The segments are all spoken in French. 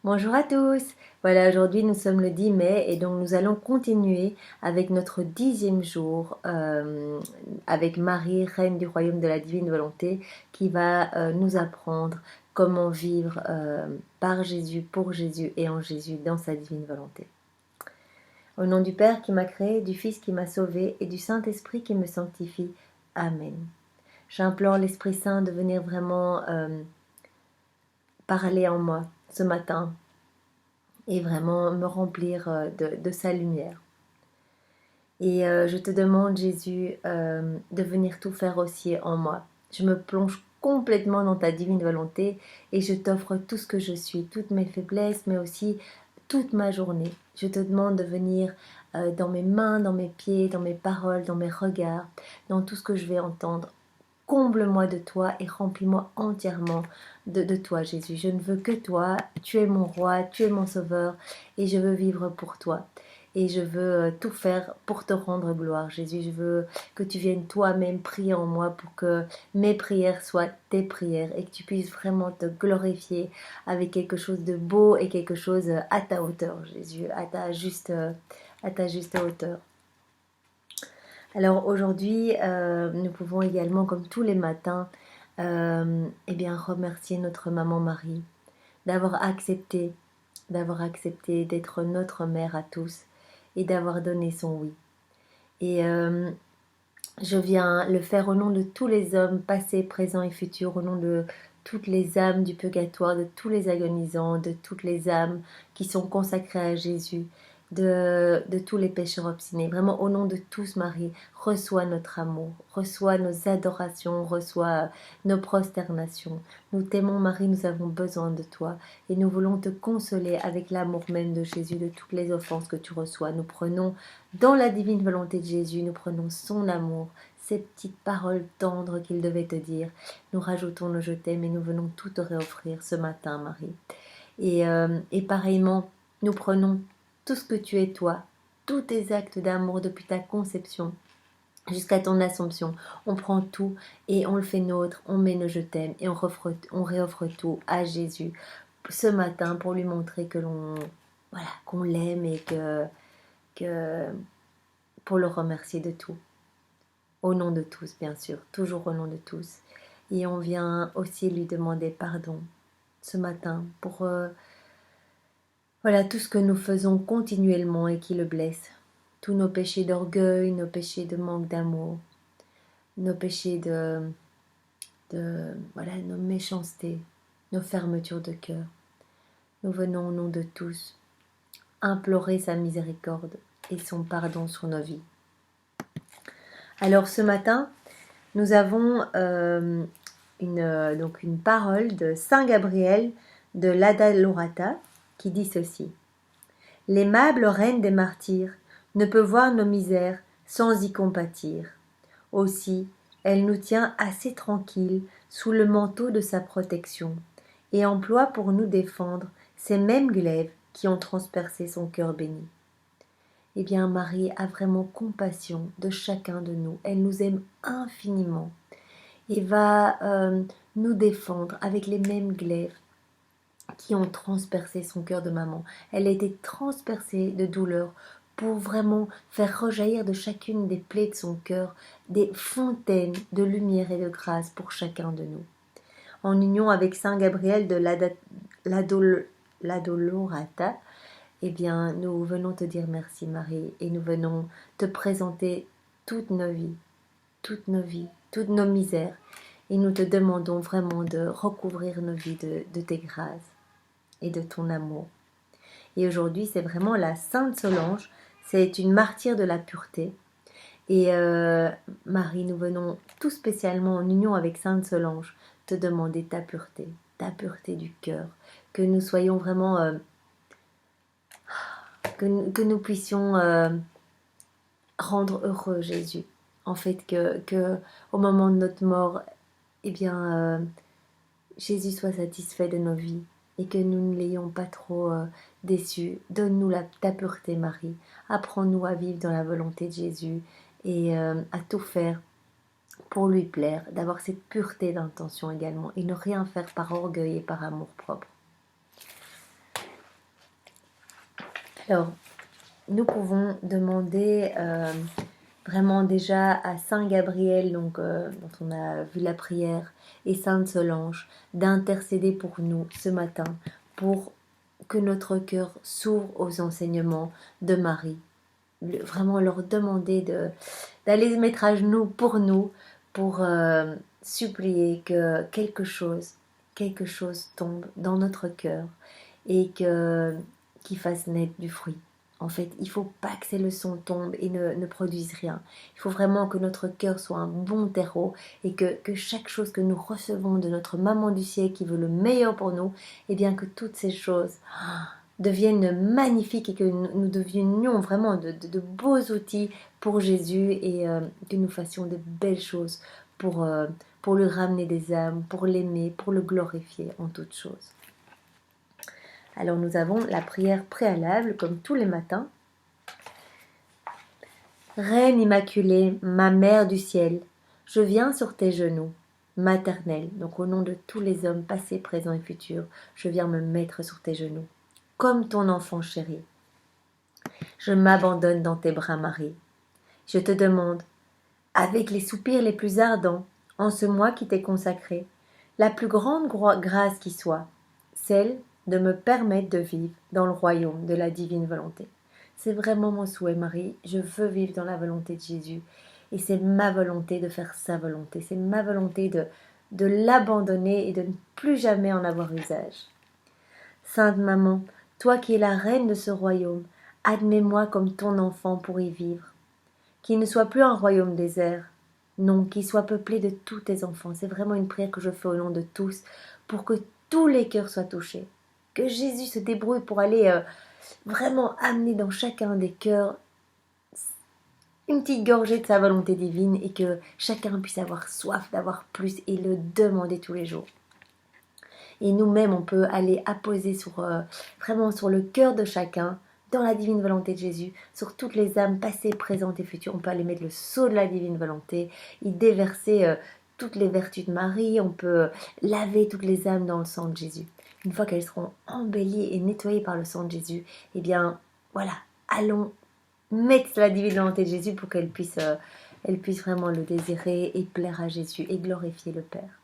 Bonjour à tous. Voilà, aujourd'hui nous sommes le 10 mai et donc nous allons continuer avec notre 10e jour avec Marie, Reine du Royaume de la Divine Volonté, qui va nous apprendre comment vivre par Jésus, pour Jésus et en Jésus dans sa Divine Volonté. Au nom du Père qui m'a créé, du Fils qui m'a sauvé et du Saint-Esprit qui me sanctifie. Amen. J'implore l'Esprit Saint de venir vraiment parler en moi ce matin et vraiment me remplir de sa lumière. Et je te demande, Jésus, de venir tout faire aussi en moi. Je me plonge complètement dans ta divine volonté et je t'offre tout ce que je suis, toutes mes faiblesses, mais aussi toute ma journée. Je te demande de venir dans mes mains, dans mes pieds, dans mes paroles, dans mes regards, dans tout ce que je vais entendre. Comble-moi de toi et remplis-moi entièrement de toi, Jésus. Je ne veux que toi. Tu es mon roi, tu es mon sauveur et je veux vivre pour toi. Et je veux tout faire pour te rendre gloire, Jésus. Je veux que tu viennes toi-même prier en moi pour que mes prières soient tes prières et que tu puisses vraiment te glorifier avec quelque chose de beau et quelque chose à ta hauteur, Jésus, à ta juste hauteur. Alors aujourd'hui, nous pouvons également, comme tous les matins, eh bien, remercier notre maman Marie d'avoir accepté d'être notre mère à tous et d'avoir donné son oui. Et je viens le faire au nom de tous les hommes, passés, présents et futurs, au nom de toutes les âmes du purgatoire, de tous les agonisants, de toutes les âmes qui sont consacrées à Jésus, de tous les pécheurs obstinés. Vraiment, au nom de tous, Marie, reçois notre amour, reçois nos adorations, reçois nos prosternations. Nous t'aimons, Marie, nous avons besoin de toi et nous voulons te consoler avec l'amour même de Jésus de toutes les offenses que tu reçois. Nous prenons dans la divine volonté de Jésus, nous prenons son amour, ces petites paroles tendres qu'il devait te dire. Nous rajoutons le je t'aime et nous venons tout te réoffrir ce matin, Marie. Et pareillement, nous prenons tout ce que tu es toi, tous tes actes d'amour depuis ta conception jusqu'à ton assomption. On prend tout et on le fait nôtre, on met nos je t'aime et on réoffre tout à Jésus ce matin pour lui montrer que voilà, qu'on l'aime et que pour le remercier de tout. Au nom de tous, bien sûr, toujours au nom de tous. Et on vient aussi lui demander pardon ce matin pour voilà, tout ce que nous faisons continuellement et qui le blesse. Tous nos péchés d'orgueil, nos péchés de manque d'amour, nos péchés voilà, nos méchancetés, nos fermetures de cœur. Nous venons au nom de tous implorer sa miséricorde et son pardon sur nos vies. Alors ce matin, nous avons donc une parole de Saint Gabriel de l'Addolorata qui dit ceci. L'aimable reine des martyrs ne peut voir nos misères sans y compatir. Aussi, elle nous tient assez tranquilles sous le manteau de sa protection et emploie pour nous défendre ces mêmes glaives qui ont transpercé son cœur béni. Eh bien, Marie a vraiment compassion de chacun de nous. Elle nous aime infiniment et va nous défendre avec les mêmes glaives qui ont transpercé son cœur de maman. Elle a été transpercée de douleur pour vraiment faire rejaillir de chacune des plaies de son cœur des fontaines de lumière et de grâce pour chacun de nous. En union avec Saint Gabriel de l'Addolorata, eh bien, nous venons te dire merci Marie et nous venons te présenter toutes nos vies, toutes nos misères et nous te demandons vraiment de recouvrir nos vies de tes grâces et de ton amour. Et aujourd'hui, c'est vraiment la Sainte Solange, c'est une martyre de la pureté. Et Marie, nous venons tout spécialement en union avec Sainte Solange te demander ta pureté du cœur, que nous soyons vraiment, que nous puissions rendre heureux Jésus. En fait, que au moment de notre mort, eh bien, Jésus soit satisfait de nos vies et que nous ne l'ayons pas trop déçu. Donne-nous ta pureté, Marie. Apprends-nous à vivre dans la volonté de Jésus et à tout faire pour lui plaire, d'avoir cette pureté d'intention également et ne rien faire par orgueil et par amour propre. Alors, nous pouvons demander vraiment déjà à Saint Gabriel, donc, dont on a vu la prière, et Sainte Solange, d'intercéder pour nous ce matin, pour que notre cœur s'ouvre aux enseignements de Marie. Vraiment leur demander d'aller se mettre à genoux pour nous, pour supplier que quelque chose tombe dans notre cœur et qu'il fasse naître du fruit. En fait, il ne faut pas que ces leçons tombent et ne produisent rien. Il faut vraiment que notre cœur soit un bon terreau et que chaque chose que nous recevons de notre maman du ciel qui veut le meilleur pour nous, et bien que toutes ces choses deviennent magnifiques et que nous devenions vraiment de beaux outils pour Jésus et que nous fassions de belles choses pour lui ramener des âmes, pour l'aimer, pour le glorifier en toutes choses. Alors nous avons la prière préalable comme tous les matins. Reine immaculée, ma mère du ciel, je viens sur tes genoux, maternelle, donc au nom de tous les hommes passés, présents et futurs, je viens me mettre sur tes genoux, comme ton enfant chéri. Je m'abandonne dans tes bras, Marie. Je te demande, avec les soupirs les plus ardents, en ce mois qui t'est consacré, la plus grande grâce qui soit, celle de me permettre de vivre dans le royaume de la divine volonté. C'est vraiment mon souhait, Marie. Je veux vivre dans la volonté de Jésus. Et c'est ma volonté de faire sa volonté. C'est ma volonté de l'abandonner et de ne plus jamais en avoir usage. Sainte Maman, toi qui es la reine de ce royaume, admets-moi comme ton enfant pour y vivre. Qu'il ne soit plus un royaume désert, non, qu'il soit peuplé de tous tes enfants. C'est vraiment une prière que je fais au nom de tous, pour que tous les cœurs soient touchés. Que Jésus se débrouille pour aller vraiment amener dans chacun des cœurs une petite gorgée de sa volonté divine et que chacun puisse avoir soif d'avoir plus et le demander tous les jours. Et nous-mêmes, on peut aller apposer vraiment sur le cœur de chacun, dans la divine volonté de Jésus, sur toutes les âmes passées, présentes et futures. On peut aller mettre le sceau de la divine volonté, y déverser toutes les vertus de Marie, on peut laver toutes les âmes dans le sang de Jésus. Une fois qu'elles seront embellies et nettoyées par le sang de Jésus, eh bien, voilà, allons mettre la divine volonté de Jésus pour qu'elle puisse vraiment le désirer et plaire à Jésus et glorifier le Père.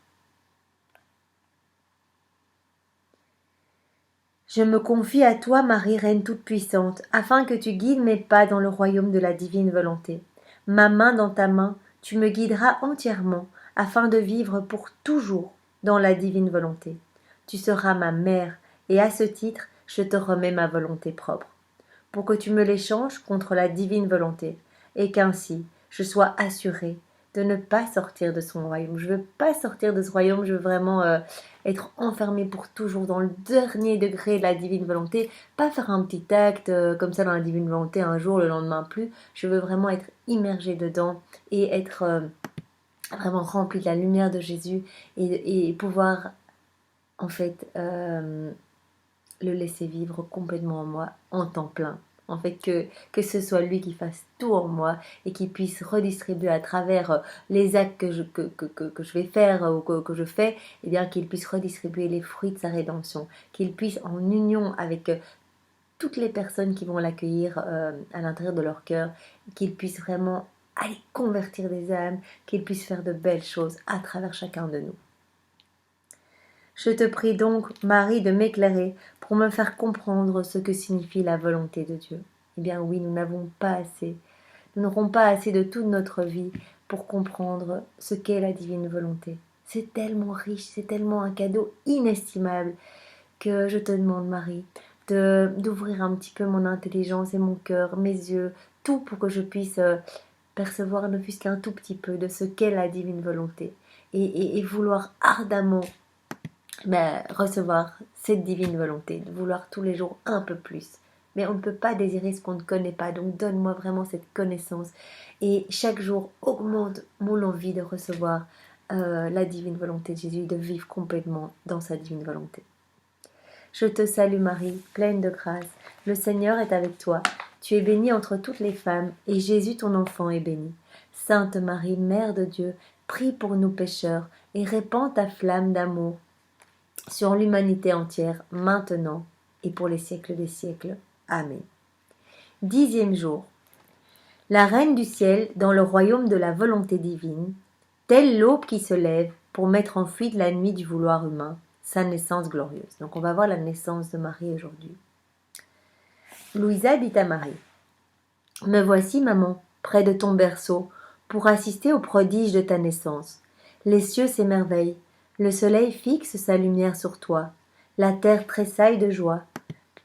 Je me confie à toi, Marie, Reine toute-puissante, afin que tu guides mes pas dans le royaume de la divine volonté. Ma main dans ta main, tu me guideras entièrement, afin de vivre pour toujours dans la divine volonté. Tu seras ma mère, et à ce titre, je te remets ma volonté propre, pour que tu me l'échanges contre la divine volonté, et qu'ainsi je sois assurée de ne pas sortir de son royaume. Je ne veux pas sortir de ce royaume, je veux vraiment être enfermée pour toujours dans le dernier degré de la divine volonté, pas faire un petit acte comme ça dans la divine volonté un jour, le lendemain plus. Je veux vraiment être immergée dedans et être vraiment remplie de la lumière de Jésus et pouvoir en fait le laisser vivre complètement en moi en temps plein. En fait, que ce soit lui qui fasse tout en moi et qui puisse redistribuer à travers les actes que je vais faire ou que je fais, et bien qu'il puisse redistribuer les fruits de sa rédemption, qu'il puisse en union avec toutes les personnes qui vont l'accueillir à l'intérieur de leur cœur, qu'il puisse vraiment aller convertir des âmes, qu'il puisse faire de belles choses à travers chacun de nous. Je te prie donc, Marie, de m'éclairer pour me faire comprendre ce que signifie la volonté de Dieu. Eh bien oui, nous n'avons pas assez. Nous n'aurons pas assez de toute notre vie pour comprendre ce qu'est la divine volonté. C'est tellement riche, c'est tellement un cadeau inestimable que je te demande, Marie, d'ouvrir un petit peu mon intelligence et mon cœur, mes yeux, tout pour que je puisse percevoir ne fût-ce qu'un tout petit peu de ce qu'est la divine volonté et vouloir ardemment recevoir cette divine volonté, de vouloir tous les jours un peu plus. Mais on ne peut pas désirer ce qu'on ne connaît pas, donc donne-moi vraiment cette connaissance. Et chaque jour augmente mon envie de recevoir la divine volonté de Jésus, de vivre complètement dans sa divine volonté. Je te salue Marie, pleine de grâce. Le Seigneur est avec toi. Tu es bénie entre toutes les femmes, et Jésus ton enfant est béni. Sainte Marie, Mère de Dieu, prie pour nous pécheurs, et répands ta flamme d'amour sur l'humanité entière, maintenant et pour les siècles des siècles. Amen. 10e jour. La reine du ciel dans le royaume de la volonté divine, telle l'aube qui se lève pour mettre en fuite la nuit du vouloir humain, sa naissance glorieuse. Donc on va voir la naissance de Marie aujourd'hui. Louisa dit à Marie, « Me voici, maman, près de ton berceau, pour assister au prodige de ta naissance. Les cieux s'émerveillent, le soleil fixe sa lumière sur toi, la terre tressaille de joie,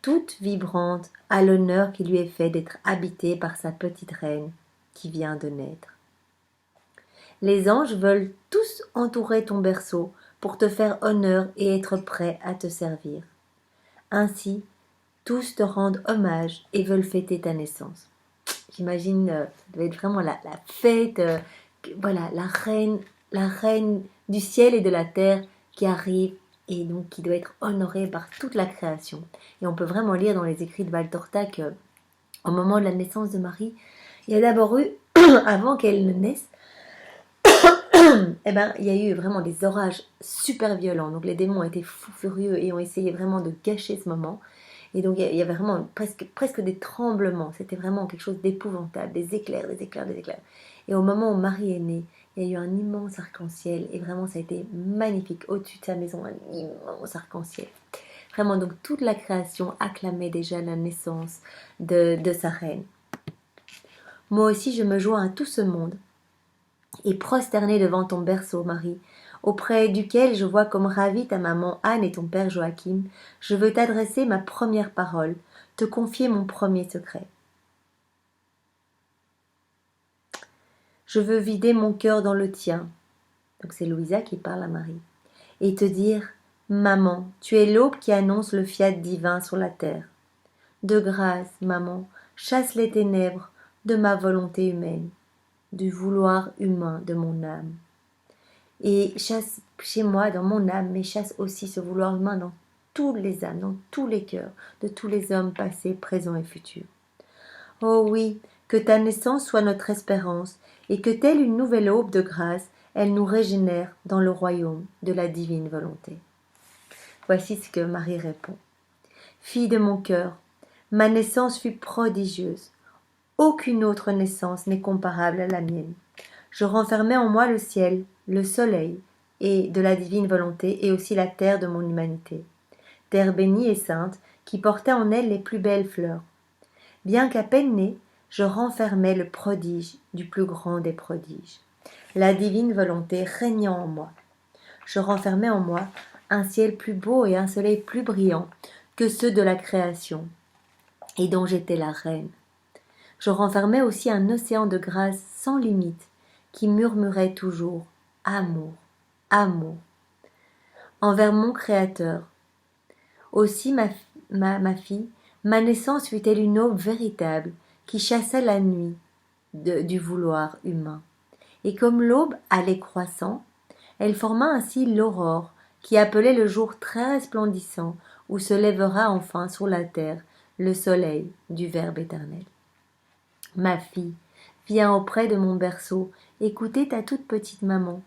toute vibrante à l'honneur qui lui est fait d'être habitée par sa petite reine qui vient de naître. Les anges veulent tous entourer ton berceau pour te faire honneur et être prêts à te servir. Ainsi, tous te rendent hommage et veulent fêter ta naissance. » J'imagine, ça devait être vraiment la fête, voilà, la reine du ciel et de la terre qui arrive et donc qui doit être honorée par toute la création. Et on peut vraiment lire dans les écrits de Valtorta qu'au moment de la naissance de Marie, il y a d'abord eu, avant qu'elle ne naisse, il y a eu vraiment des orages super violents. Donc les démons étaient fous furieux et ont essayé vraiment de gâcher ce moment. Et donc il y avait vraiment presque des tremblements. C'était vraiment quelque chose d'épouvantable, des éclairs. Et au moment où Marie est née, il y a eu un immense arc-en-ciel. Et vraiment ça a été magnifique. Au-dessus de sa maison, un immense arc-en-ciel. Vraiment, donc toute la création acclamait déjà la naissance de sa reine. Moi aussi je me joins à tout ce monde. Et prosternée devant ton berceau, Marie, auprès duquel je vois comme ravie ta maman Anne et ton père Joachim, je veux t'adresser ma première parole, te confier mon premier secret. Je veux vider mon cœur dans le tien, donc c'est Louisa qui parle à Marie, et te dire, maman, tu es l'aube qui annonce le fiat divin sur la terre. De grâce, maman, chasse les ténèbres de ma volonté humaine, du vouloir humain de mon âme. Et chasse chez moi, dans mon âme, mais chasse aussi ce vouloir humain dans toutes les âmes, dans tous les cœurs, de tous les hommes passés, présents et futurs. Oh oui, que ta naissance soit notre espérance, et que telle une nouvelle aube de grâce, elle nous régénère dans le royaume de la divine volonté. Voici ce que Marie répond. Fille de mon cœur, ma naissance fut prodigieuse. Aucune autre naissance n'est comparable à la mienne. Je renfermais en moi le ciel, le soleil, et de la divine volonté, et aussi la terre de mon humanité. Terre bénie et sainte, qui portait en elle les plus belles fleurs. Bien qu'à peine née, je renfermais le prodige du plus grand des prodiges. La divine volonté régnant en moi. Je renfermais en moi un ciel plus beau et un soleil plus brillant que ceux de la création, et dont j'étais la reine. Je renfermais aussi un océan de grâce sans limite, qui murmurait toujours « Amour, amour » envers mon Créateur. Aussi, ma fille, ma naissance fut-elle une aube véritable qui chassait la nuit du vouloir humain. Et comme l'aube allait croissant, elle forma ainsi l'aurore qui appelait le jour très resplendissant où se lèvera enfin sur la terre le soleil du Verbe éternel. Ma fille, viens auprès de mon berceau, écouter ta toute petite maman.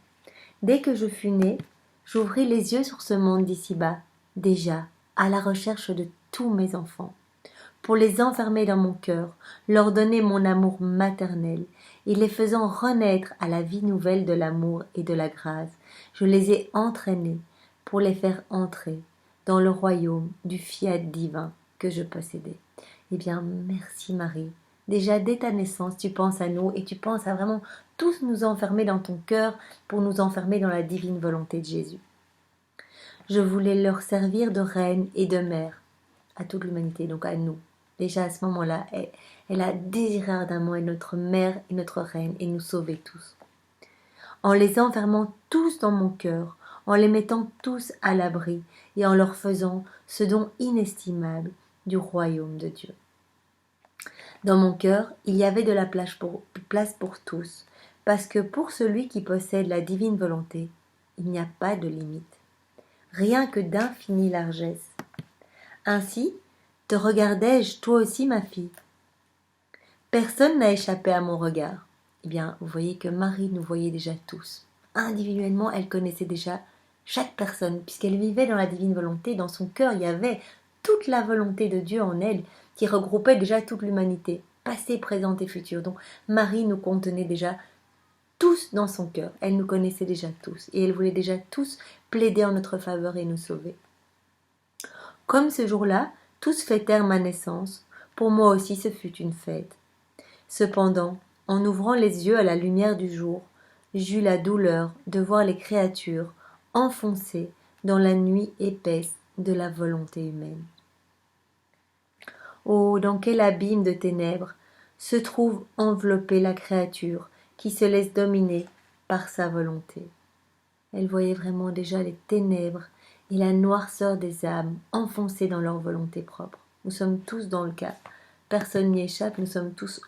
Dès que je fus née, j'ouvris les yeux sur ce monde d'ici-bas, déjà à la recherche de tous mes enfants, pour les enfermer dans mon cœur, leur donner mon amour maternel, et les faisant renaître à la vie nouvelle de l'amour et de la grâce, je les ai entraînés pour les faire entrer dans le royaume du fiat divin que je possédais. Eh bien, merci Marie. Déjà, dès ta naissance, tu penses à nous et tu penses à vraiment tous nous enfermer dans ton cœur pour nous enfermer dans la divine volonté de Jésus. Je voulais leur servir de reine et de mère à toute l'humanité, donc à nous. Déjà à ce moment-là, elle a désiré ardemment être notre mère et notre reine et nous sauver tous. En les enfermant tous dans mon cœur, en les mettant tous à l'abri et en leur faisant ce don inestimable du royaume de Dieu. Dans mon cœur, il y avait de la place pour tous, parce que pour celui qui possède la divine volonté, il n'y a pas de limite, rien que d'infinie largesse. Ainsi, te regardai-je toi aussi, ma fille. Personne n'a échappé à mon regard. Eh bien, vous voyez que Marie nous voyait déjà tous. Individuellement, elle connaissait déjà chaque personne, puisqu'elle vivait dans la divine volonté. Dans son cœur, il y avait toute la volonté de Dieu en elle. qui regroupait déjà toute l'humanité, passé, présent et futur. Donc Marie nous contenait déjà tous dans son cœur. Elle nous connaissait déjà tous et elle voulait déjà tous plaider en notre faveur et nous sauver. Comme ce jour-là, tous fêtèrent ma naissance, pour moi aussi ce fut une fête. Cependant, en ouvrant les yeux à la lumière du jour, j'eus la douleur de voir les créatures enfoncées dans la nuit épaisse de la volonté humaine. Oh, dans quel abîme de ténèbres se trouve enveloppée la créature qui se laisse dominer par sa volonté. Elle voyait vraiment déjà les ténèbres et la noirceur des âmes enfoncées dans leur volonté propre. Nous sommes tous dans le cas. Personne n'y échappe, nous sommes tous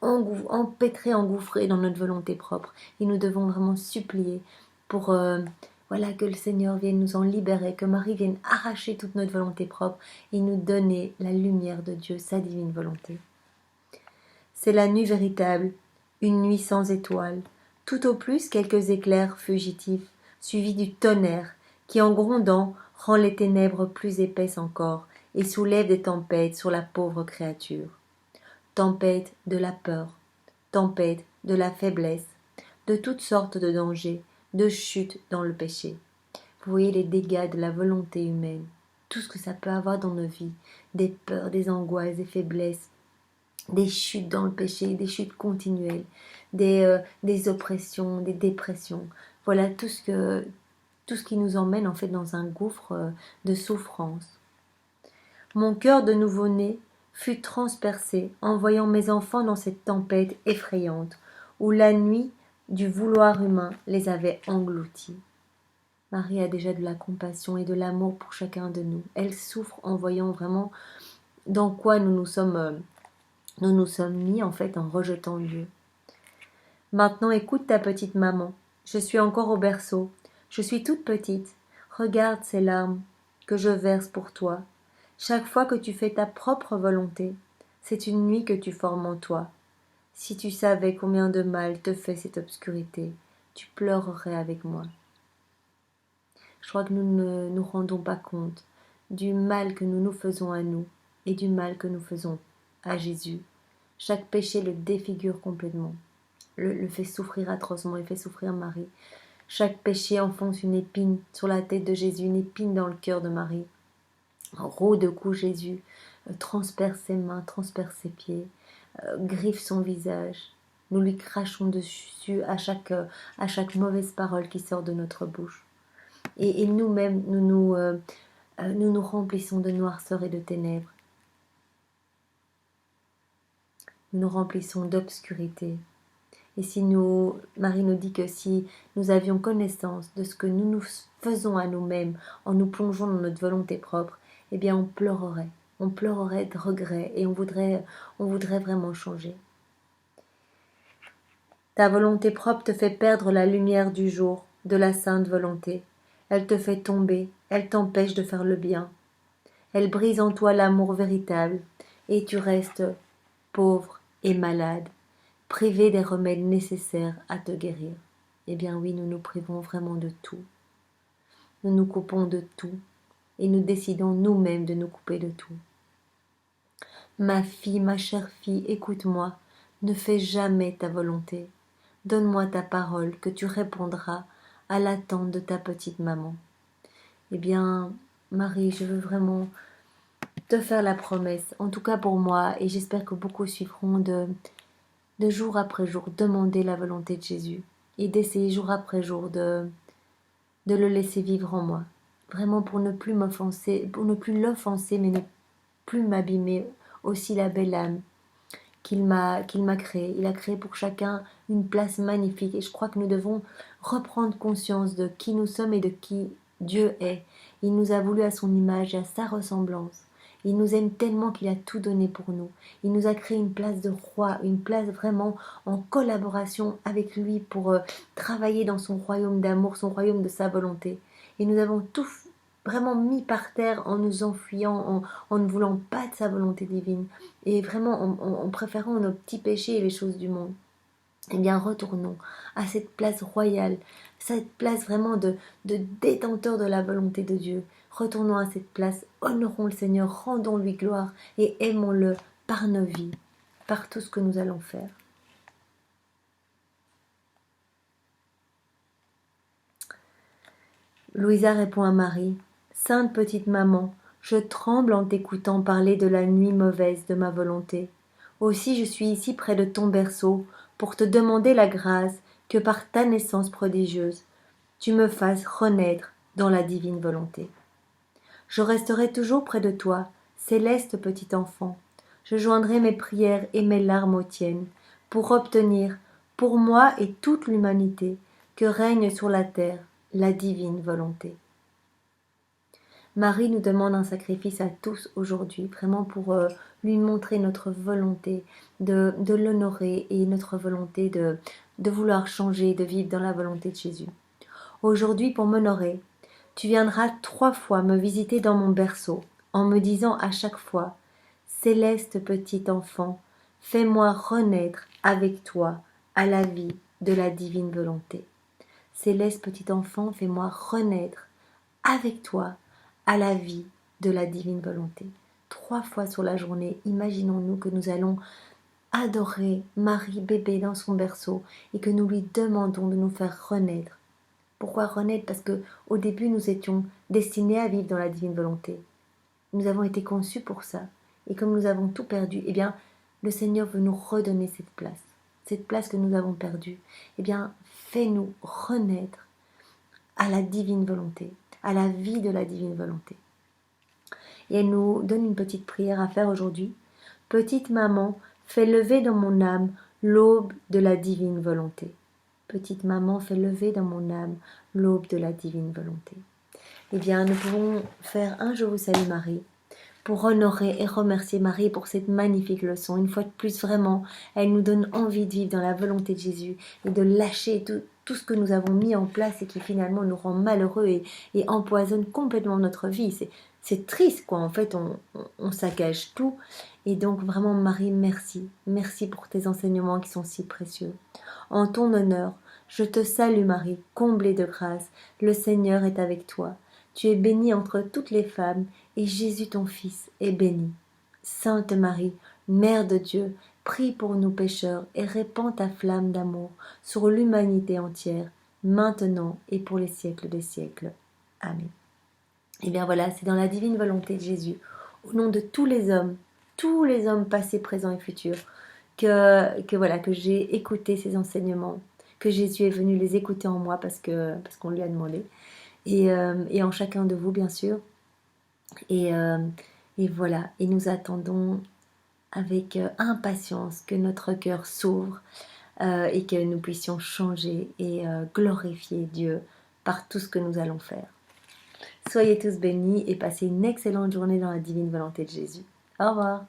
empêtrés, engouffrés dans notre volonté propre. Et nous devons vraiment supplier pour que le Seigneur vienne nous en libérer, que Marie vienne arracher toute notre volonté propre et nous donner la lumière de Dieu, sa divine volonté. C'est la nuit véritable, une nuit sans étoiles, tout au plus quelques éclairs fugitifs, suivis du tonnerre, qui en grondant rend les ténèbres plus épaisses encore et soulève des tempêtes sur la pauvre créature. Tempête de la peur, tempête de la faiblesse, de toutes sortes de dangers, de chutes dans le péché. Vous voyez les dégâts de la volonté humaine, tout ce que ça peut avoir dans nos vies, des peurs, des angoisses, des faiblesses, des chutes dans le péché, des chutes continuelles, des oppressions, des dépressions. Voilà tout ce qui nous emmène en fait dans un gouffre de souffrance. Mon cœur de nouveau-né fut transpercé en voyant mes enfants dans cette tempête effrayante où la nuit du vouloir humain les avait engloutis. Marie a déjà de la compassion et de l'amour pour chacun de nous. Elle souffre en voyant vraiment dans quoi nous nous sommes mis en fait en rejetant Dieu. Maintenant écoute ta petite maman. Je suis encore au berceau. Je suis toute petite. Regarde ces larmes que je verse pour toi. Chaque fois que tu fais ta propre volonté, c'est une nuit que tu formes en toi. Si tu savais combien de mal te fait cette obscurité, tu pleurerais avec moi. Je crois que nous ne nous rendons pas compte du mal que nous nous faisons à nous et du mal que nous faisons à Jésus. Chaque péché le défigure complètement, le fait souffrir atrocement, il fait souffrir Marie. Chaque péché enfonce une épine sur la tête de Jésus, une épine dans le cœur de Marie. Roue de coups Jésus, transperce ses mains, transperce ses pieds, griffe son visage. Nous lui crachons dessus à chaque mauvaise parole qui sort de notre bouche. Et nous-mêmes, nous nous remplissons de noirceur et de ténèbres. Nous nous remplissons d'obscurité. Et Marie nous dit que si nous avions connaissance de ce que nous nous faisons à nous-mêmes en nous plongeant dans notre volonté propre, eh bien on pleurerait de regret et on voudrait vraiment changer. Ta volonté propre te fait perdre la lumière du jour, de la sainte volonté. Elle te fait tomber, elle t'empêche de faire le bien. Elle brise en toi l'amour véritable, et tu restes pauvre et malade, privé des remèdes nécessaires à te guérir. Eh bien oui, nous nous privons vraiment de tout. Nous nous coupons de tout, et nous décidons nous-mêmes de nous couper de tout. Ma fille, ma chère fille, écoute-moi, ne fais jamais ta volonté. Donne-moi ta parole que tu répondras à l'attente de ta petite maman. Eh bien, Marie, je veux vraiment te faire la promesse, en tout cas pour moi, et j'espère que beaucoup suivront, de jour après jour demander la volonté de Jésus et d'essayer jour après jour de le laisser vivre en moi. Vraiment pour ne plus m'offenser, pour ne plus l'offenser, mais ne plus m'abîmer aussi la belle âme qu'il m'a créée. Il a créé pour chacun une place magnifique et je crois que nous devons reprendre conscience de qui nous sommes et de qui Dieu est. Il nous a voulu à son image et à sa ressemblance. Il nous aime tellement qu'il a tout donné pour nous. Il nous a créé une place de roi, une place vraiment en collaboration avec lui pour travailler dans son royaume d'amour, son royaume de sa volonté. Et nous avons tout vraiment mis par terre en nous enfuyant, en ne voulant pas de sa volonté divine. Et vraiment en préférant nos petits péchés et les choses du monde. Eh bien, retournons à cette place royale, cette place vraiment de détenteur de la volonté de Dieu. Retournons à cette place, honorons le Seigneur, rendons-lui gloire et aimons-le par nos vies, par tout ce que nous allons faire. Louisa répond à Marie, « Sainte petite maman, je tremble en t'écoutant parler de la nuit mauvaise de ma volonté. Aussi je suis ici près de ton berceau pour te demander la grâce que par ta naissance prodigieuse, tu me fasses renaître dans la divine volonté. Je resterai toujours près de toi, céleste petit enfant. Je joindrai mes prières et mes larmes aux tiennes pour obtenir, pour moi et toute l'humanité, que règne sur la terre la divine volonté. » Marie nous demande un sacrifice à tous aujourd'hui, vraiment pour lui montrer notre volonté de l'honorer et notre volonté de vouloir changer, de vivre dans la volonté de Jésus. Aujourd'hui, pour m'honorer, tu viendras 3 fois me visiter dans mon berceau, en me disant à chaque fois, « Céleste petit enfant, fais-moi renaître avec toi à la vie de la divine volonté. Céleste petit enfant, fais-moi renaître avec toi à la vie de la divine volonté. » 3 fois sur la journée, imaginons-nous que nous allons adorer Marie bébé dans son berceau et que nous lui demandons de nous faire renaître. Pourquoi renaître? Parce que au début nous étions destinés à vivre dans la divine volonté. Nous avons été conçus pour ça. Et comme nous avons tout perdu, eh bien, le Seigneur veut nous redonner cette place que nous avons perdue. Eh bien, fais-nous renaître à la divine volonté, à la vie de la divine volonté. Et elle nous donne une petite prière à faire aujourd'hui. Petite maman, fais lever dans mon âme l'aube de la divine volonté. Petite maman, fais lever dans mon âme l'aube de la divine volonté. Eh bien, nous pouvons faire un Je vous salue Marie pour honorer et remercier Marie pour cette magnifique leçon. Une fois de plus, vraiment, elle nous donne envie de vivre dans la volonté de Jésus et de lâcher tout ce que nous avons mis en place et qui finalement nous rend malheureux et empoisonne complètement notre vie. C'est triste, quoi. En fait, on saccage tout. Et donc, vraiment, Marie, merci. Merci pour tes enseignements qui sont si précieux. En ton honneur, je te salue Marie, comblée de grâce. Le Seigneur est avec toi. Tu es bénie entre toutes les femmes, et Jésus ton Fils est béni. Sainte Marie, Mère de Dieu, prie pour nous pécheurs et répands ta flamme d'amour sur l'humanité entière, maintenant et pour les siècles des siècles. Amen. Et bien voilà, c'est dans la divine volonté de Jésus, au nom de tous les hommes passés, présents et futurs, que j'ai écouté ces enseignements, que Jésus est venu les écouter en moi parce qu'on lui a demandé, et en chacun de vous bien sûr. Et voilà, et nous attendons avec impatience que notre cœur s'ouvre et que nous puissions changer et glorifier Dieu par tout ce que nous allons faire. Soyez tous bénis et passez une excellente journée dans la divine volonté de Jésus. Au revoir.